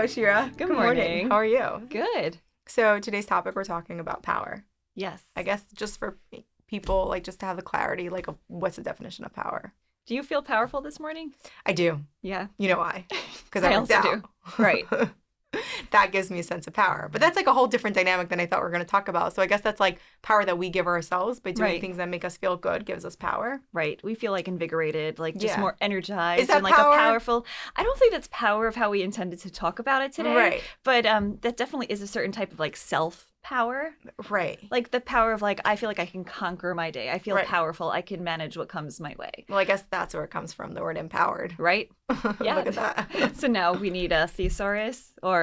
Shira. Good morning. How are you? Good. So today's topic, we're talking about power. Yes. I guess just for people, like just to have the clarity, like of what's the definition of power? Do you feel powerful this morning? I do. Yeah. You know why? Because I I worked also out. do. Right. That gives me a sense of power. But that's like a whole different dynamic than I thought we were going to talk about. So I guess that's like power that we give ourselves by doing Right. things that make us feel good gives us power. Right. We feel like invigorated, like just Yeah. more energized. Is that and like power? a powerful. I don't think that's power of how we intended to talk about it today. Right. But that definitely is a certain type of like self power. Right. Like the power of like, I feel like I can conquer my day. I feel Right. powerful. I can manage what comes my way. Well, I guess that's where it comes from, the word empowered. Right? Yeah. Look at that. So now we need a thesaurus, or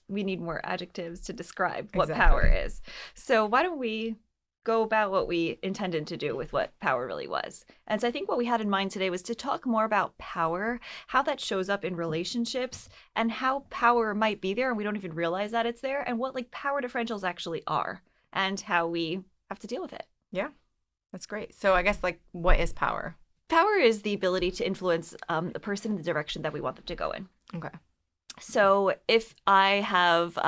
we need more adjectives to describe what Exactly. power is. So why don't we go about what we intended to do with what power really was? And so I think what we had in mind today was to talk more about power, how that shows up in relationships, and how power might be there and we don't even realize that it's there, and what like power differentials actually are, and how we have to deal with it. Yeah, that's great. So I guess like what is power? Power is the ability to influence the person in the direction that we want them to go in. Okay. So if I have,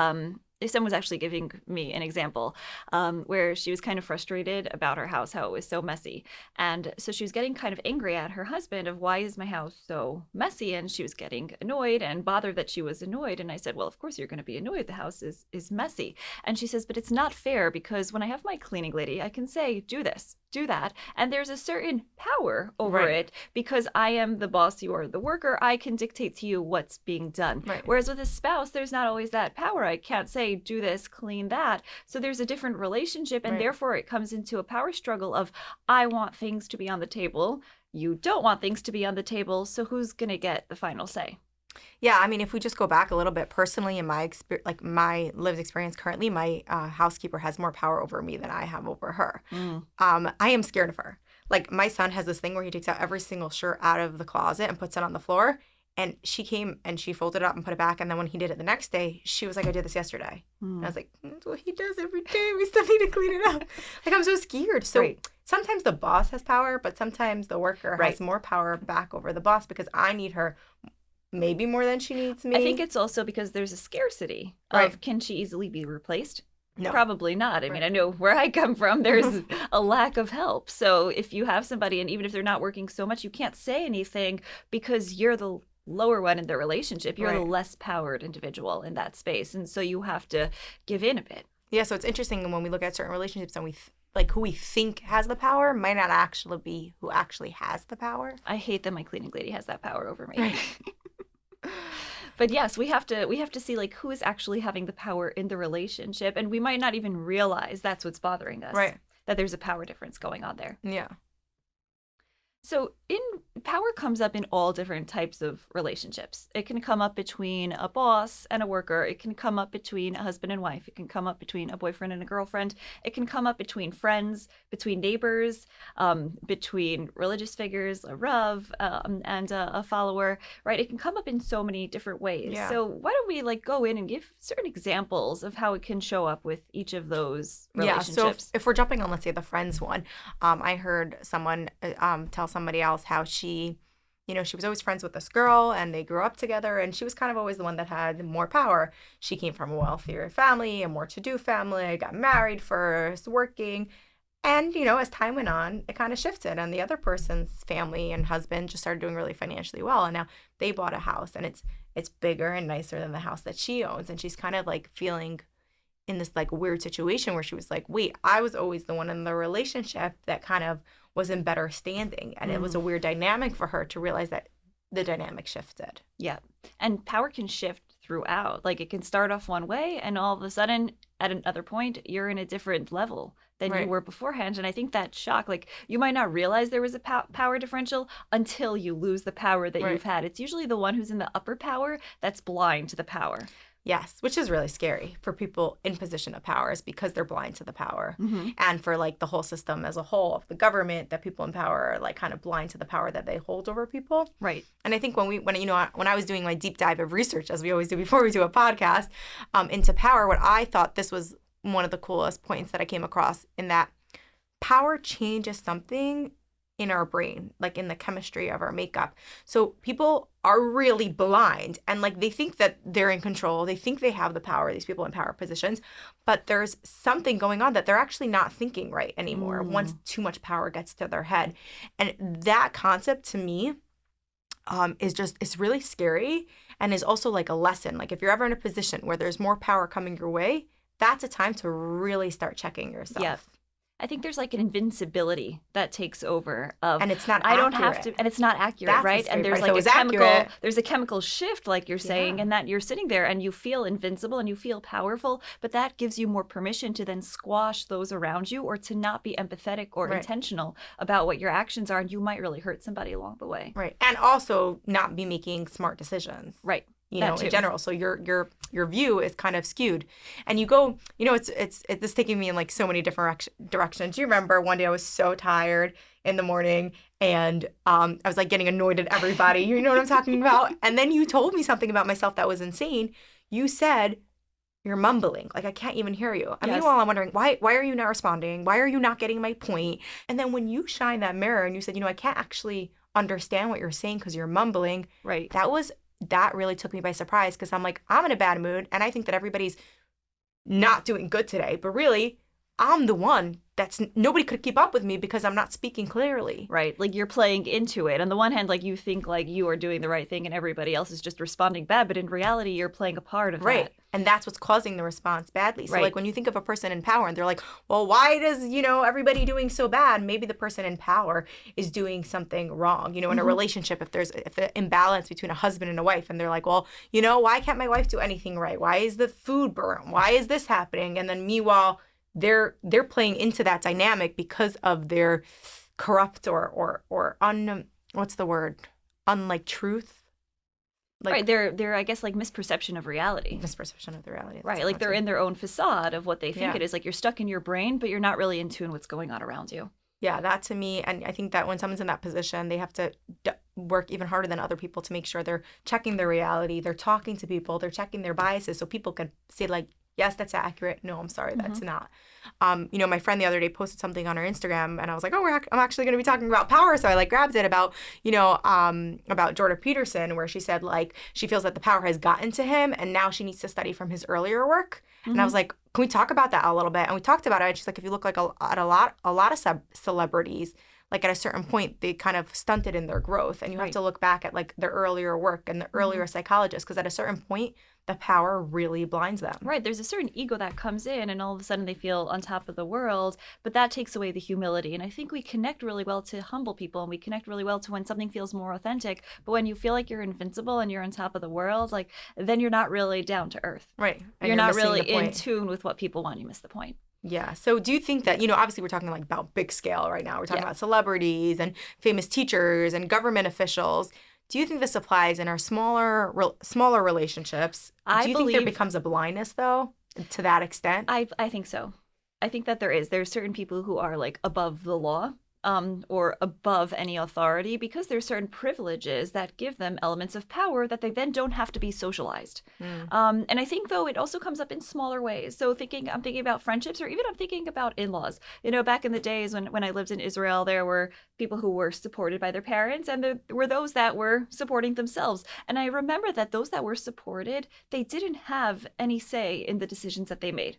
if someone was actually giving me an example where she was kind of frustrated about her house, how it was so messy. And so she was getting kind of angry at her husband of why is my house so messy? And she was getting annoyed and bothered that she was annoyed. And I said, well, of course you're going to be annoyed. The house is messy. And she says, but it's not fair because when I have my cleaning lady, I can say, do this, do that. And there's a certain power over Right. it because I am the boss, you are the worker. I can dictate to you what's being done. Right. Whereas with a spouse, there's not always that power. I can't say, do this, clean that. So there's a different relationship. And Right. therefore it comes into a power struggle of, I want things to be on the table. You don't want things to be on the table. So who's going to get the final say? Yeah, I mean, if we just go back a little bit personally in my like my lived experience currently, my housekeeper has more power over me than I have over her. I am scared of her. Like my son has this thing where he takes out every single shirt out of the closet and puts it on the floor. And she came and she folded it up and put it back. And then when he did it the next day, she was like, I did this yesterday. And I was like, that's what he does every day. We still need to clean it up. Like, I'm so scared. So Right. sometimes the boss has power, but sometimes the worker Right. has more power back over the boss because I need her maybe more than she needs me. I think it's also because there's a scarcity of Right. can she easily be replaced? No. Probably not. I mean, Right. I know where I come from, there's a lack of help. So if you have somebody, and even if they're not working so much, you can't say anything because you're the lower one in the relationship. You're the Right. less powered individual in that space. And so you have to give in a bit. Yeah, so it's interesting when we look at certain relationships and like who we think has the power might not actually be who actually has the power. I hate that my cleaning lady has that power over me. But yes, we have to see like who is actually having the power in the relationship, and we might not even realize that's what's bothering us. Right. That there's a power difference going on there. Yeah. So power comes up in all different types of relationships. It can come up between a boss and a worker. It can come up between a husband and wife. It can come up between a boyfriend and a girlfriend. It can come up between friends, between neighbors, between religious figures, a Rav, and a follower, right? It can come up in so many different ways. Yeah. So why don't we like go in and give certain examples of how it can show up with each of those relationships? Yeah, so if we're jumping on, let's say, the friends one, I heard someone tell somebody else how she was always friends with this girl and they grew up together and she was kind of always the one that had more power. She came from a wealthier family, a more to-do family, got married first, working. And, as time went on, it kind of shifted and the other person's family and husband just started doing really financially well. And now they bought a house and it's bigger and nicer than the house that she owns. And she's kind of like feeling in this like weird situation where she was like, wait, I was always the one in the relationship that kind of was in better standing. And it was a weird dynamic for her to realize that the dynamic shifted. Yeah. And power can shift throughout. Like it can start off one way and all of a sudden at another point, you're in a different level than Right. you were beforehand. And I think that shock, like you might not realize there was a power differential until you lose the power that Right. you've had. It's usually the one who's in the upper power that's blind to the power. Yes, which is really scary for people in position of powers because they're blind to the power. Mm-hmm. And for like the whole system as a whole of the government, that people in power are like kind of blind to the power that they hold over people. Right. And I think when I was doing my deep dive of research, as we always do before we do a podcast, into power, what I thought this was one of the coolest points that I came across in that power changes something in our brain, like in the chemistry of our makeup. So people are really blind and like they think that they're in control. They think they have the power, these people in power positions, but there's something going on that they're actually not thinking right anymore once Mm. too much power gets to their head. And that concept to me is just, it's really scary and is also like a lesson. Like if you're ever in a position where there's more power coming your way, that's a time to really start checking Yeah. yourself. I think there's like an invincibility that takes over of And it's not I don't have accurate. to, and it's not accurate, That's the right? scary And part. there's If it like was accurate, there's a chemical shift, like you're saying, yeah. and that you're sitting there and you feel invincible and you feel powerful, but that gives you more permission to then squash those around you or to not be empathetic or Right. intentional about what your actions are, and you might really hurt somebody along the way. Right. And also not be making smart decisions, Right. you That know, in too. general. So your view is kind of skewed. And you go, you know, it's taking me in like so many different directions. You remember one day I was so tired in the morning and I was like getting annoyed at everybody. You know what I'm talking about? And then you told me something about myself that was insane. You said you're mumbling. Like I can't even hear you. And Yes. meanwhile, I'm wondering why are you not responding? Why are you not getting my point? And then when you shine that mirror and you said, you know, I can't actually understand what you're saying because you're mumbling, Right. that really took me by surprise because I'm like, I'm in a bad mood and I think that everybody's not doing good today. But really, I'm the one that's nobody could keep up with me because I'm not speaking clearly. Right. Like you're playing into it. On the one hand, like you think like you are doing the right thing and everybody else is just responding bad, but in reality, you're playing a part of Right. that. And that's what's causing the response badly. So Right. like when you think of a person in power and they're like, well, why does, you know, everybody doing so bad? Maybe the person in power is doing something wrong. You know, in a Mhm. relationship, if an imbalance between a husband and a wife and they're like, well, you know, why can't my wife do anything right? Why is the food burnt? Why is this happening? And then meanwhile, they're playing into that dynamic because of their corrupt or what's the word? Unlike truth. Like Right. They're I guess like misperception of reality. misperception of the reality. That's Right. what I Like want they're to- in their own facade of what they think Yeah. it is. Like you're stuck in your brain, but you're not really in tune what's going on around you. Yeah, that to me, and I think that when someone's in that position, they have to work even harder than other people to make sure they're checking their reality, they're talking to people, they're checking their biases, so people can say like, yes, that's accurate. No, I'm sorry, that's not. You know, my friend the other day posted something on her Instagram, and I was like, oh, I'm actually going to be talking about power, so I like grabbed it about, you know, about Jordan Peterson, where she said like she feels that the power has gotten to him, and now she needs to study from his earlier work. And I was like, can we talk about that a little bit? And we talked about it. And she's like, if you look like at a lot of celebrities, like at a certain point, they kind of stunted in their growth, and you have Right. to look back at like their earlier work and the earlier psychologists, because at a certain point, the power really blinds them. Right. There's a certain ego that comes in, and all of a sudden they feel on top of the world, but that takes away the humility. And I think we connect really well to humble people, and we connect really well to when something feels more authentic. But when you feel like you're invincible and you're on top of the world, like then you're not really down to earth. Right. And You're not missing really the in point. tune with what people want. You miss the point. Yeah. So do you think that, you know, obviously we're talking like about big scale right now. We're talking Yeah. about celebrities and famous teachers and government officials. Do you think this applies in our smaller relationships? I Do you think there believe- becomes a blindness though to that extent? I think so. I think that there is. There's certain people who are like above the law, or above any authority because there's certain privileges that give them elements of power that they then don't have to be socialized. And I think though it also comes up in smaller ways. So I'm thinking about friendships, or even I'm thinking about in-laws. You know, back in the days when I lived in Israel, there were people who were supported by their parents, and there were those that were supporting themselves. And I remember that those that were supported, they didn't have any say in the decisions that they made.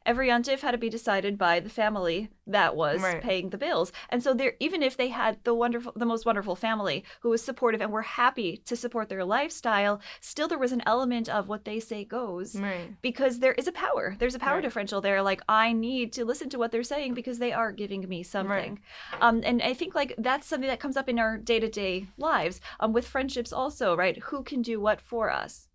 Every yontif had to be decided by the family that was Right. paying the bills. And so there, even if they had the most wonderful family who was supportive and were happy to support their lifestyle, still there was an element of what they say goes. Right. Because there is a power. There's a power Right. differential there. Like I need to listen to what they're saying because they are giving me something. Right. And I think like that's something that comes up in our day-to-day lives. With friendships also, right? Who can do what for us?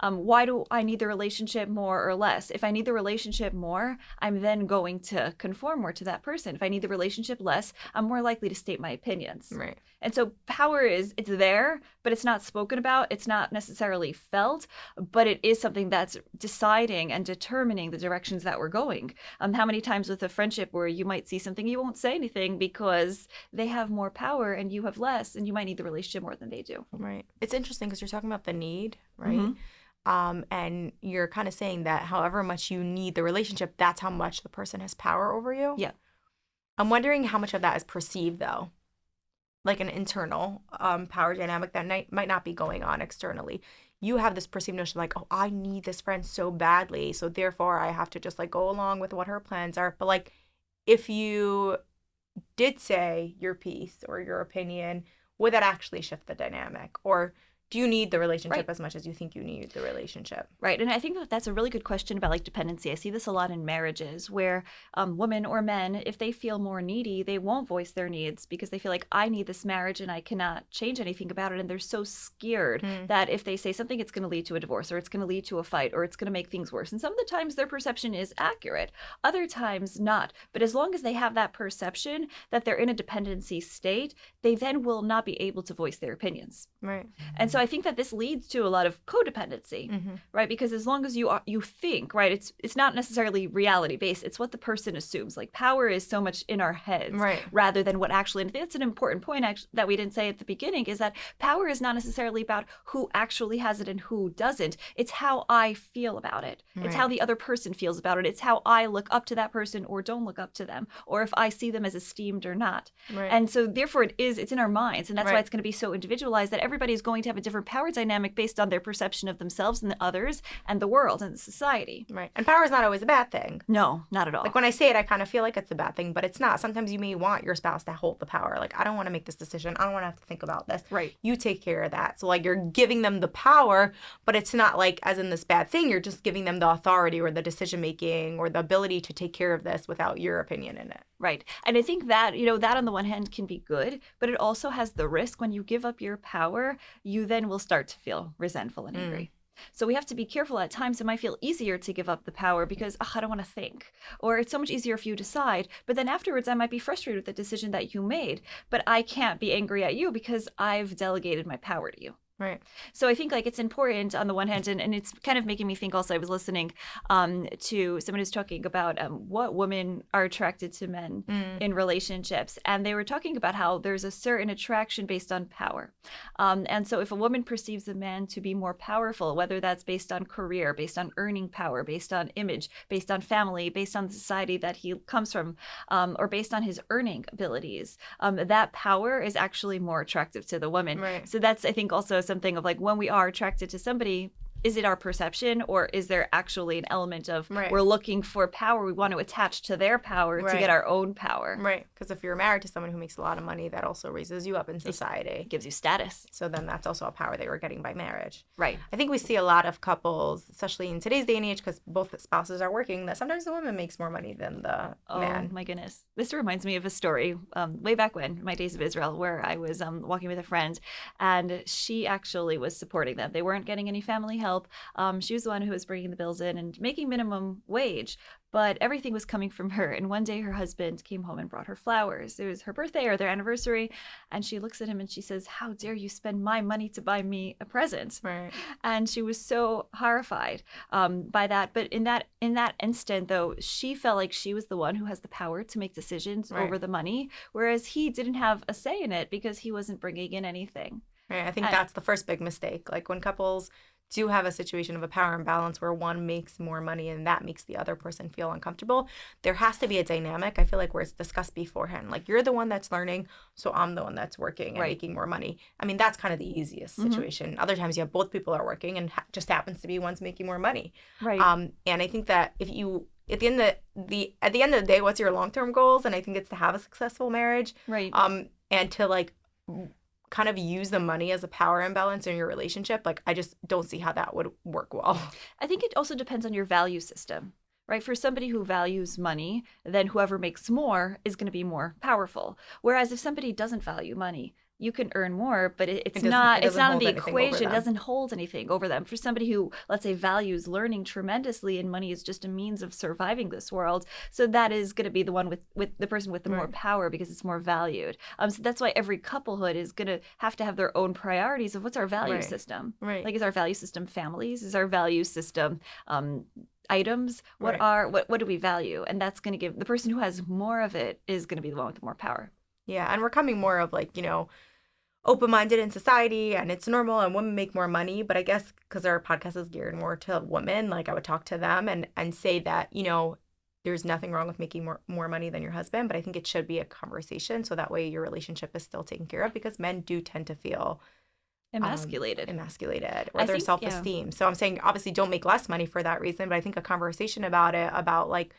Why do I need the relationship more or less? If I need the relationship more, I'm then going to conform more to that person. If I need the relationship less, I'm more likely to state my opinions. Right. And so power it's there, but it's not spoken about. It's not necessarily felt, but it is something that's deciding and determining the directions that we're going. How many times with a friendship where you might see something, you won't say anything because they have more power and you have less, and you might need the relationship more than they do. Right. It's interesting because you're talking about the need, right? Mhm. And you're kind of saying that however much you need the relationship, that's how much the person has power over you. Yeah. I'm wondering how much of that is perceived though. like an internal power dynamic that might not be going on externally. You have this perceived notion like, oh, I need this friend so badly, so therefore I have to just like go along with what her plans are. But like, if you did say your piece or your opinion, would that actually shift the dynamic? Or do you need the Right. relationship as much as you think you need the relationship? Right. And I think that that's a really good question about like dependency. I see this a lot in marriages where women or men, if they feel more needy, they won't voice their needs because they feel like I need this marriage and I cannot change anything about it. And they're so scared Mm, that if they say something, it's going to lead to a divorce or it's going to lead to a fight or it's going to make things worse. And some of the times their perception is accurate, other times not. But as long as they have that perception that they're in a dependency state, they then will not be able to voice their opinions. right. And so I think that this leads to a lot of codependency, Mm-hmm. right? Because as long as you think, right, it's not necessarily reality based. It's what the person assumes. Like power is so much in our heads Right. rather than what actually. And I think that's an important point actually, that we didn't say at the beginning is that power is not necessarily about who actually has it and who doesn't. It's how I feel about it. It's how Right. the other person feels about it. It's how I look up to that person or don't look up to them, or if I see them as esteemed or not. Right. And so therefore it's in our minds, and that's why Right. it's going to be so individualized that everybody is going to have a different power dynamic based on their perception of themselves and the others and the world and the society. Right. And power is not always a bad thing. No, not at Like all. when I say it, I kind of feel like it's a bad thing, but it's not. Sometimes you may want your spouse to hold the power. Like, I don't want to make this decision. I don't want to have to think about this. Right. You take care of that. So, like, you're giving them the power, but it's not like as in this bad thing. You're just giving them the authority or the decision making or the ability to take care of this without your opinion in it. Right. And I think that, that on the one hand can be good, but it also has the risk when you give up your power, you then will start to feel resentful and angry. So we have to be careful. At times it might feel easier to give up the power because I don't want to think, or it's so much easier if you decide. But then afterwards, I might be frustrated with the decision that you made, but I can't be angry at you because I've delegated my power to you. Right. So I think like it's important on the one hand, and it's kind of making me think also, I was listening to someone who's talking about what women are attracted to men in relationships. And they were talking about how there's a certain attraction based on power. And so if a woman perceives a man to be more powerful, whether that's based on career, based on earning power, based on image, based on family, based on the society that he comes from, or based on his earning abilities, that power is actually more attractive to the woman. Right. So that's, I think, also something of like when we are attracted to somebody, is it our perception or is there actually an element of Right. we're looking for power, we want to attach to their power to Right. get our own power? Right. Because if you're married to someone who makes a lot of money, that also raises you up in society. It gives you status. So then that's also a power that you're getting by marriage. Right. I think we see a lot of couples, especially in today's day and age, because both spouses are working, that sometimes the woman makes more money than the Oh man. my goodness. This reminds me of a story way back when, my days of Israel, where I was walking with a friend and she actually was supporting them. They weren't getting any family help. She was the one who was bringing the bills in and making minimum wage, but everything was coming from her. And one day her husband came home and brought her flowers. It was her birthday or their anniversary. And she looks at him and she says, "How dare you spend my money to buy me a present?" Right. And she was so horrified by that. But in that instant, though, she felt like she was the one who has the power to make decisions Right. over the money, whereas he didn't have a say in it because he wasn't bringing in anything. Right. I think I- that's the first big mistake. Like when couples do have a situation of a power imbalance where one makes more money and that makes the other person feel uncomfortable, there has to be a dynamic, I feel like, where it's discussed beforehand. Like, you're the one that's learning, so I'm the one that's working and Right. making more money. I mean, that's kind of the easiest situation. Other times you have both people are working and just happens to be one's making more money. Right. And I think that if you at the end of the day, what's your long-term goals? And I think it's to have a successful marriage. Right. And to like kind of use the money as a power imbalance in your relationship. Like, I just don't see how that would work well. I think it also depends on your value system, right? For somebody who values money, then whoever makes more is going to be more powerful. Whereas if somebody doesn't value money, you can earn more, but it's doesn't- not it it's doesn't not in hold the anything over equation. It them. doesn't hold anything over them. For somebody who, let's say, values learning tremendously and money is just a means of surviving this world, so that is going to be the one with the person with the more Right. power because it's more valued. So that's why every couplehood is going to have their own priorities of what's our value Right. system. Right. Like, is our value system families? Is our value system items? What Right. what do we value? And that's going to give the person who has more of it is going to be the one with more power. Yeah, and we're coming more of like, open-minded in society, and it's normal and women make more money. But I guess because our podcast is geared more to women, like I would talk to them and say that, there's nothing wrong with making more money than your husband, but I think it should be a conversation so that way your relationship is still taken care of, because men do tend to feel Emasculated. emasculated, or I their think, yeah. self-esteem. So I'm saying obviously don't make less money for that reason, but I think a conversation about it, about like,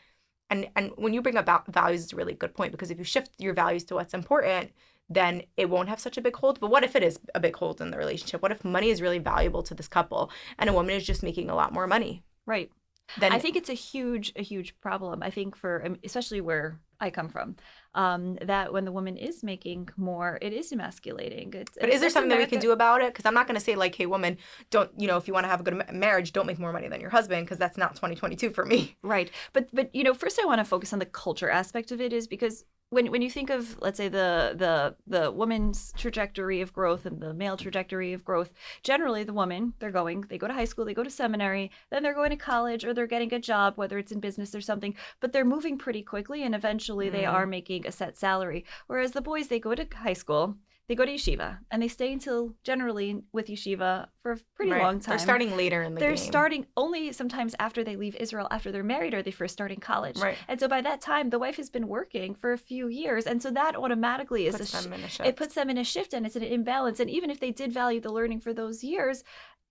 and when you bring up values, is a really good point, because if you shift your values to what's important, then it won't have such a big hold. But what if it is a big hold in the relationship? What if money is really valuable to this couple and a woman is just making a lot more money? Right. I Then think it's a huge problem. I think for especially where I come from, that when the woman is making more, it is emasculating. but is there That's something that we can America. do about it? Because I'm not going to say like, hey, woman, don't, if you want to have a good marriage, don't make more money than your husband, because that's not 2022 for me. Right. But first I want to focus on the culture aspect of it, is because when you think of, let's say, the woman's trajectory of growth and the male trajectory of growth, generally the woman, they go to high school, they go to seminary, then they're going to college, or they're getting a job, whether it's in business or something, but they're moving pretty quickly, and eventually they are making a set salary. Whereas the boys, they go to high school, they go to yeshiva, and they stay until generally with yeshiva for a pretty Right. long time. They're starting later in the They're game. starting only sometimes after they leave Israel, after they're married, or they first start in college. Right. And so by that time, the wife has been working for a few years. And so that automatically is Puts them in a it shift. puts them in a shift, and it's an imbalance. And even if they did value the learning for those years,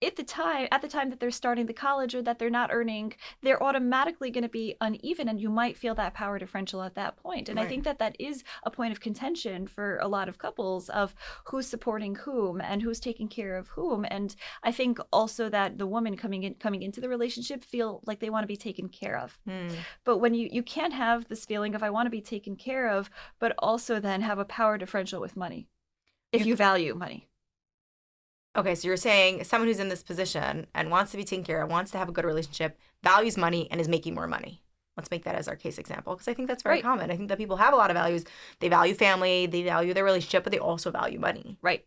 at the time that they're starting the college, or that they're not earning, they're automatically going to be uneven, and you might feel that power differential at that point. And I Right. think that is a point of contention for a lot of couples, of who's supporting whom and who's taking care of whom. And I think also that the woman coming into the relationship feel like they want to be taken care of. But when you can't have this feeling of I want to be taken care of, but also then have a power differential with money, if you value money. Okay, so you're saying someone who's in this position and wants to be taken care of, wants to have a good relationship, values money, and is making more money. Let's make that as our case example, because I think that's very Right. common. I think that people have a lot of values. They value family, they value their relationship, but they also value money. Right.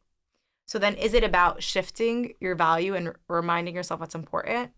So then is it about shifting your value and reminding yourself what's important?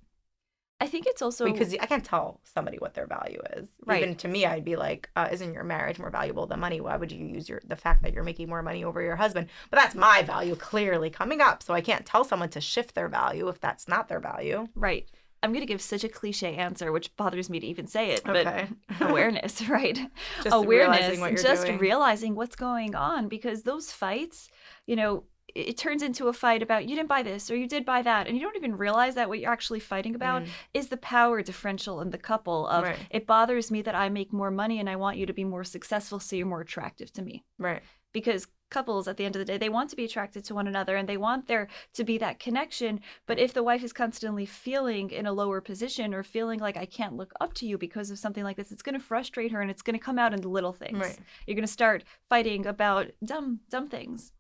I think it's also Because I can't tell somebody what their value is. Right. Even to me, I'd be like, isn't your marriage more valuable than money? Why would you use the fact that you're making more money over your husband? But that's my value clearly coming up. So I can't tell someone to shift their value if that's not their value. right. I'm going to give such a cliche answer, which bothers me to even say it, but Okay. awareness, right? Just Awareness, realizing what you're just doing. realizing what's going on, because those fights, it turns into a fight about you didn't buy this or you did buy that, and you don't even realize that what you're actually fighting about is the power differential in the couple of Right. it bothers me that I make more money and I want you to be more successful, so you're more attractive to me. Right. Because couples, at the end of the day, they want to be attracted to one another, and they want there to be that connection. But if the wife is constantly feeling in a lower position, or feeling like I can't look up to you because of something like this, it's going to frustrate her, and it's going to come out in the little things. Right. You're going to start fighting about dumb things.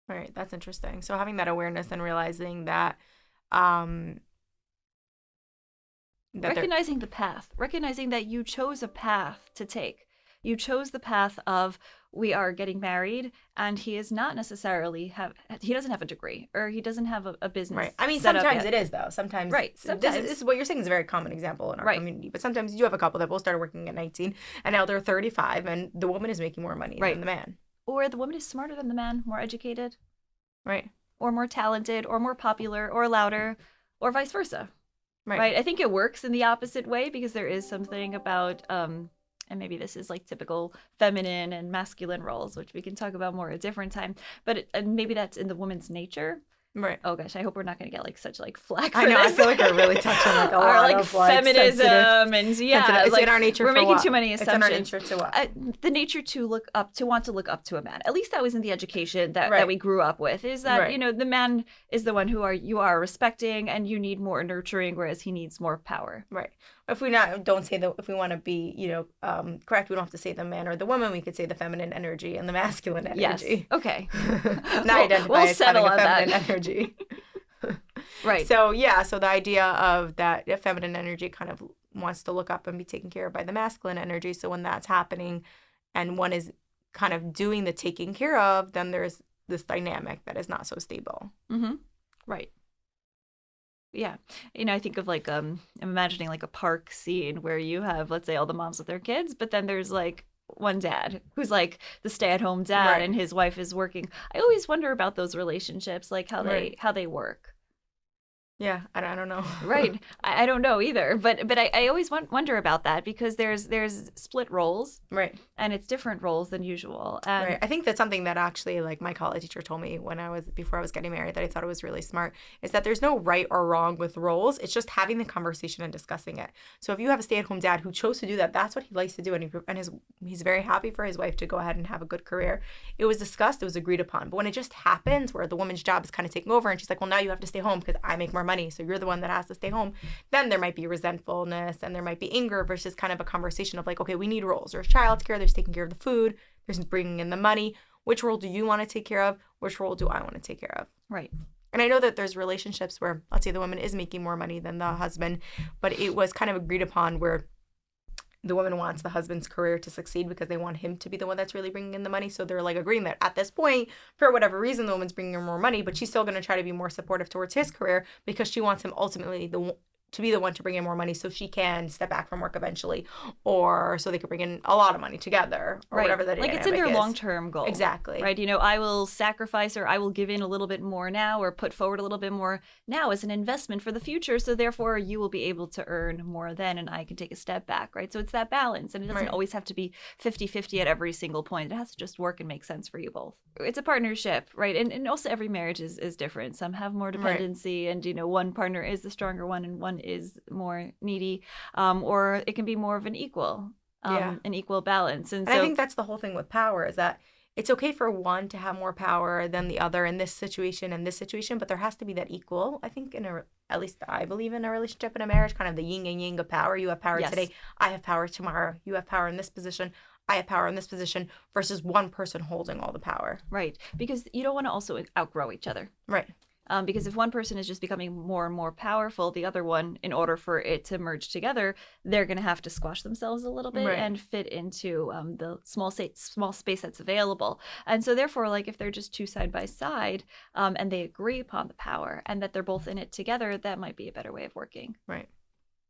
Right. That's interesting. So having that awareness and realizing that Recognizing the path, recognizing that you chose a path to take. You chose the path of we are getting married, and he is not necessarily he doesn't have a degree, or he doesn't have a business. Right. I mean, set up sometimes yet. it is, though. Sometimes. Right. Sometimes. This is what you're saying is a very common example in our Right. community. But sometimes you do have a couple that both started working at 19, and now they're 35, and the woman is making more money Right. than the man. Or the woman is smarter than the man, more educated, Right. or more talented, or more popular, or louder, or vice versa. Right. I think it works in the opposite way, because there is something about, and maybe this is like typical feminine and masculine roles, which we can talk about more at a different time. But maybe that's in the woman's nature. Right. Oh gosh, I hope we're not going to get like such like flack for I know. I this. feel like we're really touching like a Or lot like of like feminism sensitive. and yeah, It's like in our nature. we're for making what? too many It's in our assumptions. nature to what? The nature to want to look up to a man. At least that was in the education that Right. we grew up with. Is that Right. the man is the one you are respecting, and you need more nurturing, whereas he needs more power. Right. If we don't say that, if we want to be, correct, we don't have to say the man or the woman. We could say the feminine energy and the masculine Yes. energy. Okay. Not We'll identify as having settle a on that. feminine energy. Right. So yeah, so the idea of that feminine energy kind of wants to look up and be taken care of by the masculine energy. So when that's happening, and one is kind of doing the taking care of, then there's this dynamic that is not so stable. Mm-hmm. Right. Yeah. I think of like I'm imagining like a park scene where you have, let's say, all the moms with their kids, but then there's like one dad who's like the stay-at-home dad, Right. and his wife is working. I always wonder about those relationships, like how Right. they work. Yeah, I don't know. Right. I don't know either, but I always wonder about that because there's split roles Right. and it's different roles than usual. Right. And I think that's something that actually, like, my college teacher told me before I was getting married, that I thought it was really smart, is that there's no right or wrong with roles. It's just having the conversation and discussing it. So if you have a stay-at-home dad who chose to do that, that's what he likes to do, and he's very happy for his wife to go ahead and have a good career. It was discussed, it was agreed upon. But when it just happens where the woman's job is kind of taking over, and she's like, well, now you have to stay home because I make more money, so you're the one that has to stay home, then there might be resentfulness and there might be anger versus kind of a conversation of like, okay, we need roles. There's childcare, there's taking care of the food, there's bringing in the money. Which role do you want to take care of? Which role do I want to take care of? right. And I know that there's relationships where, let's say, the woman is making more money than the husband, but it was kind of agreed upon where the woman wants the husband's career to succeed because they want him to be the one that's really bringing in the money. So they're like agreeing that at this point, for whatever reason, the woman's bringing in more money, but she's still going to try to be more supportive towards his career because she wants him ultimately to be the one to bring in more money so she can step back from work eventually, or so they could bring in a lot of money together, or Right. whatever the Like it's in their dynamic is. long-term goal. Exactly. Right. I will sacrifice or I will give in a little bit more now or put forward a little bit more now as an investment for the future. So therefore you will be able to earn more then and I can take a step back. Right. So it's that balance. And it doesn't Right. always have to be 50-50 at every single point. It has to just work and make sense for you both. It's a partnership. Right. And also every marriage is different. Some have more dependency and, one partner is the stronger one and one is more needy, or it can be more of an equal, Yeah. an equal balance. And And so I think that's the whole thing with power, is that it's okay for one to have more power than the other in this situation and this situation, but there has to be that equal. I think at least I believe in a relationship, in a marriage, kind of the yin and yang of power. You have power Yes. today, I have power tomorrow. You have power in this position, I have power in this position, versus one person holding all the power. Right. Because you don't want to also outgrow each other. Right. Because if one person is just becoming more and more powerful, the other one, in order for it to merge together, they're going to have to squash themselves a little bit Right. and fit into the small space that's available. And so therefore, like if they're just two side by side and they agree upon the power and that they're both in it together, that might be a better way of working. Right.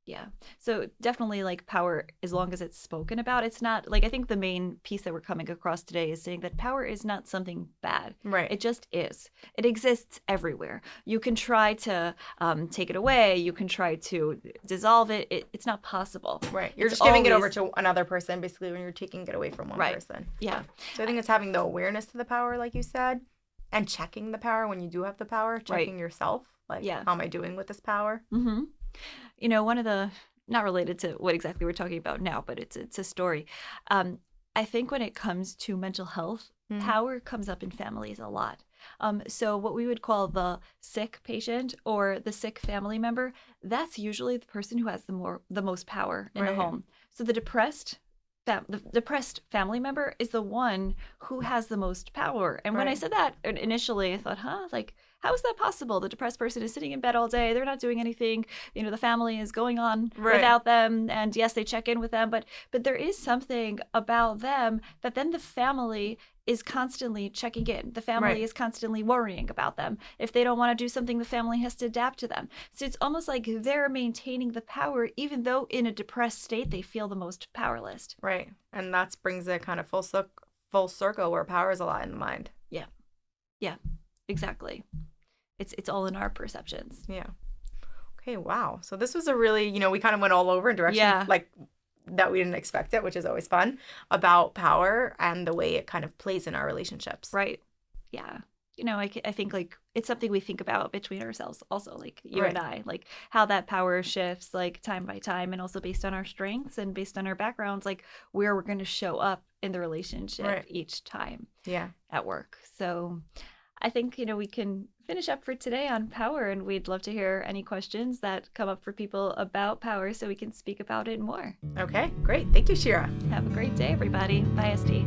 Yeah. So definitely like power, as long as it's spoken about, it's not like I think the main piece that we're coming across today is saying that power is not something bad. Right. It just is. It exists everywhere. You can try to take it away. You can try to dissolve it. It's not possible. Right. You're It's just giving it over always- to another person, basically, when you're taking it away from one Right. person. Yeah. So I think it's having the awareness to the power, like you said, and checking the power when you do have the power, checking yourself. Like, Yeah. how am I doing with this power? Mm-hmm. One of the not related to what exactly we're talking about now, but it's a story. I think when it comes to mental health, power comes up in families a lot. So what we would call the sick patient or the sick family member, that's usually the person who has the most power in the Right. home. So the depressed family member is the one who has the most power. And when I Right. said that initially, I thought, like, how is that possible? The depressed person is sitting in bed all day. They're not doing anything. The family is going on Right. without them. And yes, they check in with them, but there is something about them that then the family is constantly checking in. The family Right. is constantly worrying about them. If they don't want to do something, the family has to adapt to them. So it's almost like they're maintaining the power, even though in a depressed state, they feel the most powerless. Right. And that brings it kind of full circle where power is a lot in the mind. Yeah, exactly. It's all in our perceptions. Yeah. Okay, wow. So this was a really, we kind of went all over in directions Yeah. like that we didn't expect it, which is always fun, about power and the way it kind of plays in our relationships. Right. Yeah. I think like it's something we think about between ourselves also, like you Right. and I, like how that power shifts like time by time and also based on our strengths and based on our backgrounds, like where we're going to show up in the relationship Right. each time Yeah. at work. So I think, we can finish up for today on power and we'd love to hear any questions that come up for people about power so we can speak about it more. Okay, great. Thank you, Shira. Have a great day, everybody. Bye, SD.